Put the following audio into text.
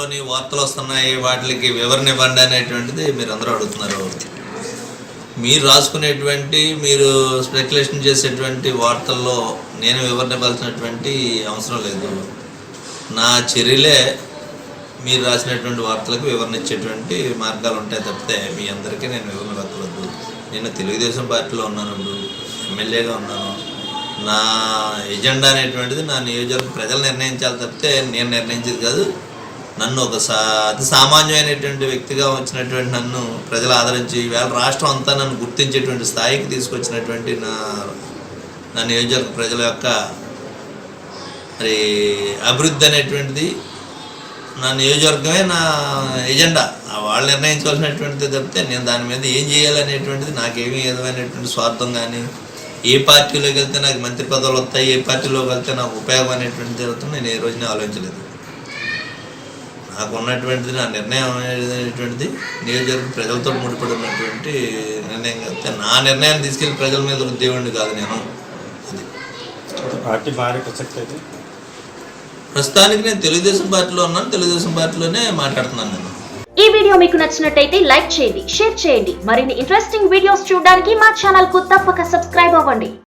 వార్తల్లోని వార్తలు వస్తున్నాయి, వాటికి వివరణ ఇవ్వండి అనేటువంటిది మీరు అందరూ అడుగుతున్నారు. మీరు రాసుకునేటువంటి, మీరు స్పెక్యులేషన్ చేసేటువంటి వార్తల్లో నేను వివరణ ఇవ్వాల్సినటువంటి అవసరం లేదు. నా చర్యలే మీరు రాసినటువంటి వార్తలకు వివరణ ఇచ్చేటువంటి మార్గాలు ఉంటాయి తప్పితే మీ అందరికీ నేను వివరణ ఇవ్వకూడదు. నేను తెలుగుదేశం పార్టీలో ఉన్నాను, ఎమ్మెల్యేగా ఉన్నాను. నా ఎజెండా అనేటువంటిది నా నియోజకవర్గం ప్రజలు నిర్ణయించాలి తప్పితే నేను నిర్ణయించేది కాదు. నన్ను ఒక అతి సామాన్యమైనటువంటి వ్యక్తిగా వచ్చినటువంటి నన్ను ప్రజలు ఆదరించి ఈవేళ రాష్ట్రం అంతా నన్ను గుర్తించేటువంటి స్థాయికి తీసుకొచ్చినటువంటి నా నియోజకవర్గ ప్రజల యొక్క మరి అభివృద్ధి అనేటువంటిది నా నియోజకవర్గమే నా ఎజెండా. వాళ్ళు నిర్ణయించవలసినటువంటిది తప్పితే నేను దాని మీద ఏం చేయాలనేటువంటిది నాకేమీ విధమైనటువంటి స్వార్థం కానీ, ఏ పార్టీలోకి వెళ్తే నాకు మంత్రి పదవులు వస్తాయి, ఏ పార్టీలోకి వెళ్తే నాకు ఉపయోగం అనేటువంటిది జరుగుతుంది నేను ఏ రోజునే ఆలోచించలేదు. నాకు ఉన్నటువంటిది, నా నిర్ణయం అనేటువంటిది నియోజకవర్గం ప్రజలతో ముడిపడి ఉన్నటువంటి నిర్ణయం కాబట్టి నా నిర్ణయాన్ని తీసుకెళ్ళి ప్రజల మీద రుద్దేవాడిని కాదు నేను. అది పార్టీ మారే ప్రసక్తి అయితే ప్రస్తుతానికి నేను తెలుగుదేశం పార్టీలో ఉన్నాను, తెలుగుదేశం పార్టీలోనే మాట్లాడుతున్నాను నేను. ఈ వీడియో మీకు నచ్చినట్టయితే లైక్ చేయండి, షేర్ చేయండి. మరిన్ని ఇంట్రెస్టింగ్ వీడియోస్ చూడడానికి మా ఛానల్ కు తప్పక సబ్స్క్రైబ్ అవ్వండి.